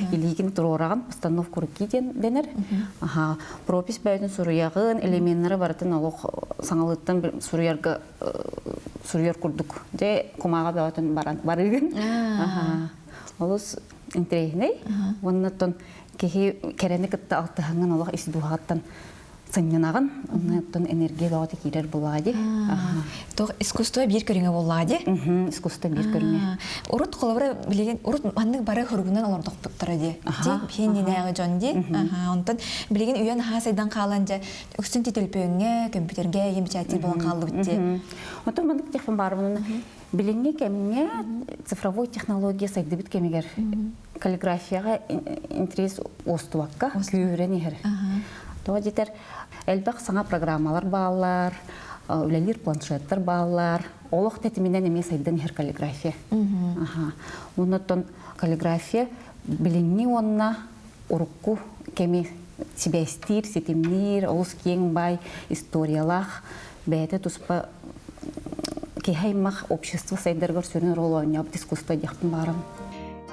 Илеген тұрораған постанов күрікки денер. Пропис пәуатын сүрияғын, элементтері баратын олық саңалыттан сүрияр күрдік. Де құмаға пәуатын барығын. Олыс интерейней. Оннаттан керені кітті алтығыңын олық исдуғаттан сыннанағын, оннаттан энергия дауаты кейдер болады.
Тоқ искусство бір көріңе болады?
Искусство бір көріңе.
Урут қолабыра білеген, урут маңның бары хүргінен олар тоқпыттыры де. Пен денәғі жон де. Онтан білеген үйен ға сайдан қаланжа үксін тетілпөңе, компьютерге емчател болан қалды бітте.
Онтан маңдық техфін барымын. Біліңе кәміне цифровой технология сайды біт кемегер. Каллиграфияға интерес остуаққа күйірен егер. Тоға жетер, әлбәқ саңа программалар бағалар, өлелер планшеттер бағалар. Олық тәтімінен еме сайдан егер каллиграфия. Оннаттан каллиграфия біліңне онына ұрыққу кәме себәстір, сетемнер, олыс кең бай, историялақ, бәйті тұспа кехаймах общество сайдаргар сөрін ролуanya искусство дияқтын барым.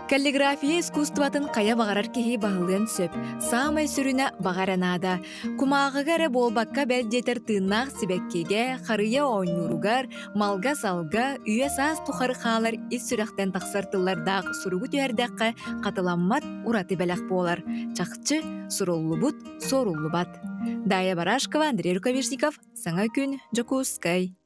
Каллиграфия искусстватын қая бағарар кеhi бағылын сөп, самай сүріне бағаранада. Кумағығары болбаққа бәлдетер тыыннақ сібеккеге, қарыя ойнуругар, малға салға, үйе саас тұқары қалар ис сүрәқтен тақсартылардағы сұруғы түйердәққа қатыламмат ураты бәләқ болар. Чақчы сұрулы бұд, сорулы бат. Дая Барашкова, Андрей Рукавишников, Саңа күн, Джокускай.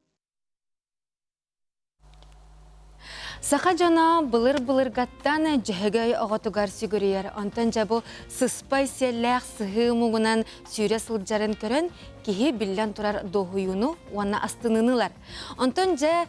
Саха жана былыр гаттаны жəhəgəy оғатугар сүгірер. Онтан жабу сыспай селләқ сығы мұғынан сүйре сылджарын көрін, кихи білден тұрар доғуюну, уанна астынынылар. Онтан жа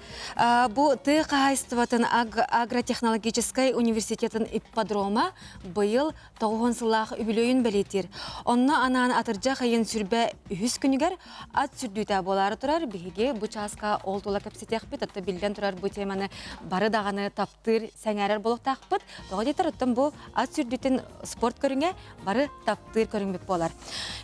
бұ Тықайстыватын агротехнологическай университетін иппадрома бұйыл 9 сылақ үбілөйін бәлетер. Онна анан атыржа қайын сүрбә үхіс күнігер ат сүрдүйті болары тұрар, бігеге бұ часқа олтула кәпсетек бет, атты білден тұрар бұ теманы бары дағаны таптыр сәңәрер болып тақпыт. Тоғы детер ұттым бұ ат сүрдүйтін спорт көріңе бары таптыр көріңбек болар.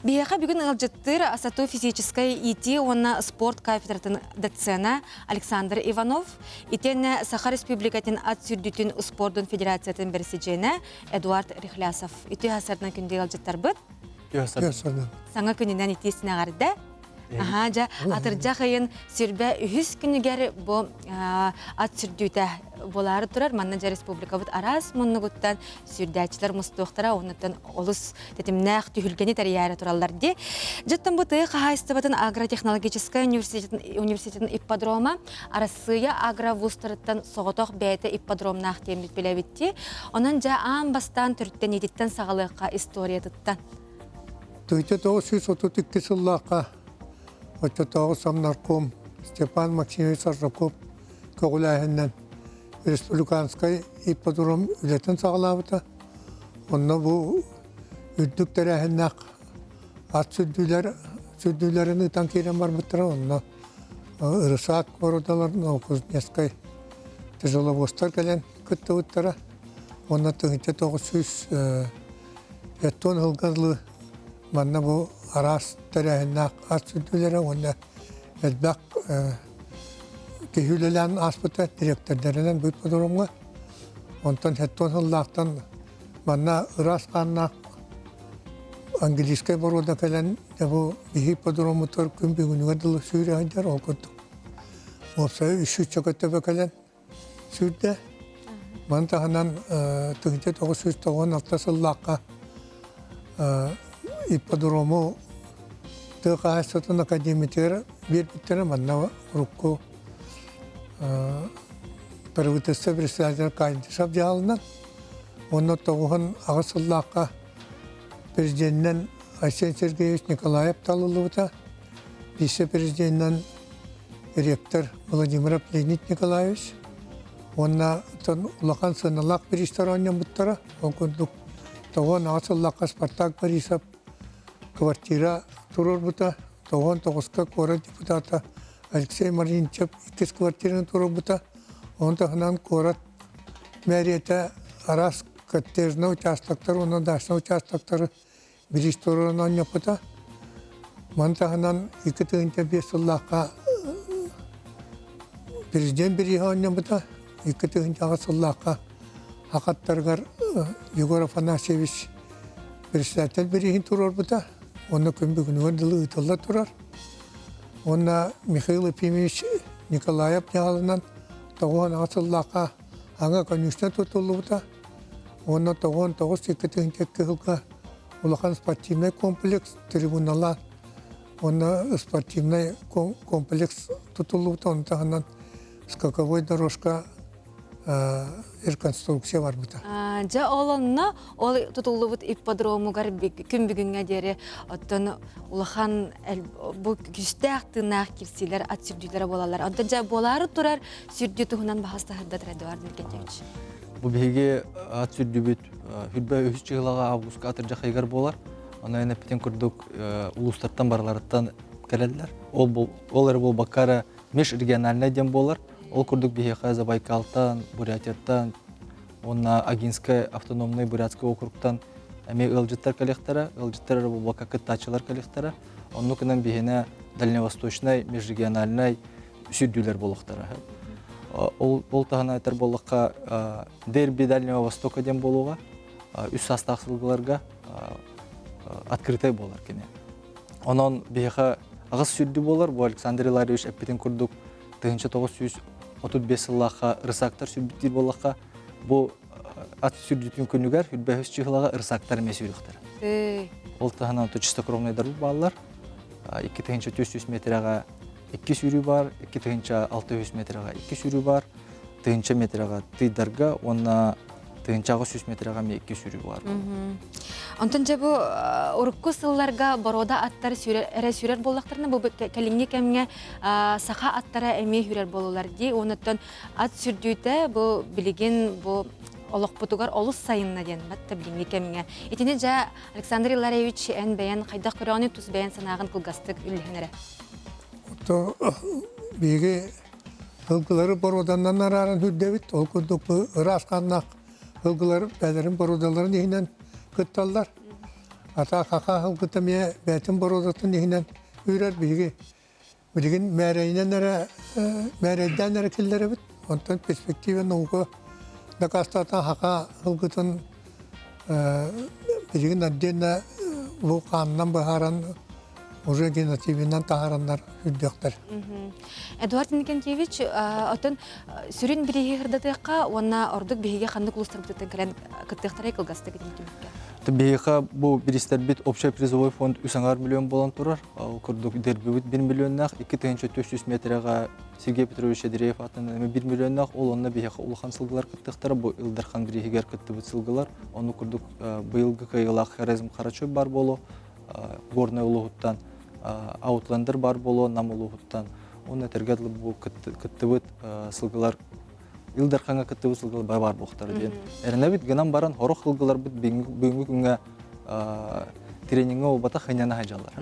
Бияқа бүгін ылжыттыр Асату физической ити онна спорт кафедратын доцена Александр Иванов, итенне Саха Республикатын ат сүрдүйтін спорттын федерациятын берсежені Эдуард Рихлясов. Ити хасардан күнде ылжыттар бұд? Саңа күнінен итесіне ғарды? Жа атыржа қайын сүрбә үхіс күнігер бұл ат сүрдүйті болары тұрар. Маннажа республика бұд арас мұнны құттан сүрдәчілер мұстуқтара, оныттан олыс тетімнәқ түйілгені тәрияәрі тұралар де. Жаттан бұты Қағайстыбатын агротехнологическай университетін иппадрома арасыя агровустырыттан соғытоқ бәйті иппадромнақ тембет біләбетті. Онан жа аң бастан түрттен едеттен сағалыққа история тұттан.
Түйті 932 сыллаққа Отчетағы самнарком Степан Максимович Саржаков көғіләйіннен республиканскай иппадром үлетін сағылабыта. Онна бұл үддік тәрәхіннәқ ат сүрдүйлерін ұтан кейрен бар бұттыра. Онна ұрысат қорудаларын Кузнецкай тяжеловостар кәлен күтті бұттыра. Онна 900 еттон ғылғазлы манна бұл арас тәрәхіннәқ ат сүрдүйлері. Онна әлбәқ кехүлелән аспыта директордерінен бұйт подырымға. Онтан хеттон ғыллақтан манна ұрас қаннақ английскай борода кәлен бұл бихи подырымы тұр күн бүгінуға дылы сүйре айдар ол көттік. Опсай үші чөкөттөбі кәлен сүрді. Ман тағынан 1996 сыллаққа иппадрому Тықайстыватын академиятер бербіттері манна рукку правительство председатель Кайдышап жағылынан. Оны тоғын ағысыллаққа президентнен Арсен Сергеевич Николаев талылығыта, вице-президентнен ректор Владимир Леонид Николаевич, онна улақан сыналақ бір рестораннен бұттара, окындық тоғын ағысыллаққа Спартак Борисов квартира турор бута, тоғын тоғызқа кора депутата Алексей Маринчев 2 квартираны турор бута, онтағынан корат мәрияті арас коттежна участоктары, онын дашна участоктары біріш турорынан япыта. Мантағынан 2-5 сыллаққа президент бірі ғанын бута, 2-5 сыллаққа ақаттарғар Егор Афанасьевич председатель бірігін турор бута. Онна күнбігінуға дылы ұтылда тұрар. Онна Михаил Ефимович Николаев жағалынан тоғын асыллаққа аңа конюшна тұтылы бұта. Онна тоғын 9-2 жылға улақан спортивный комплекс трибуналар. Онна спортивный комплекс тұтылы бұта. Онна тағынан скаковой дорожка реконструкция бар бұта.
Жа оланна, ол тұтылы бұт иппадромугар күн бүгінге дері оттан улахан бұл күстәқтінақ керсейлер ат сүрдүйлері болалар. Онтан жа болары тұрар сүрдү тұғынан бағаста хырдатыр Эдуард Миркентевич.
Бұл бейге ат сүрдү бүт хүрбә өз чығылаға августка атыр жақайғар болар. Она yana peten kurduk uluslardan baralardan geldiler. Олар бұл бакара меж региональный дем болар. Ол курдук бихеха Забайкалтан, Бурятияттан, онна Агинская автономный Бурятский округтан эме ылжыттар коллектора, ылжыттар бұл бака кыттачылар коллектора. Онну кынан бихене дальневосточный, межрегиональный сүрдүлер болуқтары. Ол тағына айтар болуққа дерби Дальнего Востока ден болуға, үс састақ сылғыларға открытай болар кене. Онан бейха ағыз сүрді болар, бұл Александр Иларьевич әппетін күрдік 1935 сыллаққа ырсақтар сүрдіктер болуққа, бұл ат сүрдітін күнігер хүлбәхіс чығылаға ырсақтар мәс үйріқтір. Ол тағына чистокровныйдар балалар, 2-400 метрға 2 сүрі бар, 2-600 метрға 2 сүрі бар, 2 метрға тыйдарға, онна 2-600 метрға 2 сүрі бар.
Онтон же бу урукку сылларга борода аттар эре сүрер боллактарына бу калинге кемге саха аттара эме хүрер болулар ди. Онуттан ат сүрдүүтө бу билигин бу олоқпутугар олус сайынна ден батта билинге кемге. Итине жа Александр Иларьевич эн бәян кайда кыраны тус бәян санагын кылгастык үллехнере.
То биге хылгылары бороданнан арарын хүддебит, ол күндік ырасқаннақ хылгылары бәлерін бородаларын ехінен күтталдар. Ата қақа хылгыты ме бәтін бородатын ехінен үйрер биге. Білген мәрейден әрі келдері біт. Онтан перспективен оңғы дақастatan хақа хылгытын білген әддені бұл қанынан бұхаран уже генотипинен тахарандар хүддіқтір.
Эдуард Никентьевич, отын сүрін бірегі ғырдатыққа, онна ордық бігеге қанды құлыстар бұтын кәрен күттіқтары қылғасты кетен кемекке?
Бігеға бұл бірістер біт общий призовой фонд 3 миллион болан тұрар. Күрдік дербі біт 1 миллионнақ, 2-400 метрға Сергей Петрович Адреев атын 1 миллионнақ, ол онна бігеға ұлған сылғылар күттіқтары, бұл Илдархан бірегегер күтті бұт сылғылар. Оны күрдік бұйылғы қайғылақ Хорезм Қарачой бар болу, Горный Улуғыттан, Аутландыр бар болу, Нам Улуғыттан. Оны тәргәділі бұл күтті бұт сылғылар Илдарханға күтті бұт сылғылар бар бұқтары ден. Әріне біт генам баран хорық сылғылар бұт бүгінгі күнге тренингі ол бата қайнана хайжалар.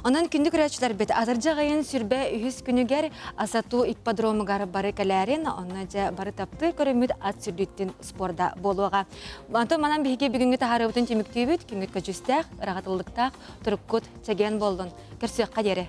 Онан күнді күрәтшілер бет азыржа ғайын сүрбе үйіз күнігер асату ипподромығары бары кәләрін, онна жа бары тапты көріміт ат сүрдеттен спорда болуға. Антон манан бейге бүгінгі тахары бұтын теміктей бүт, күнгіт көчістәқ, рағатылдықтақ, тұрыққыт тәген болдың. Көрсек қадері.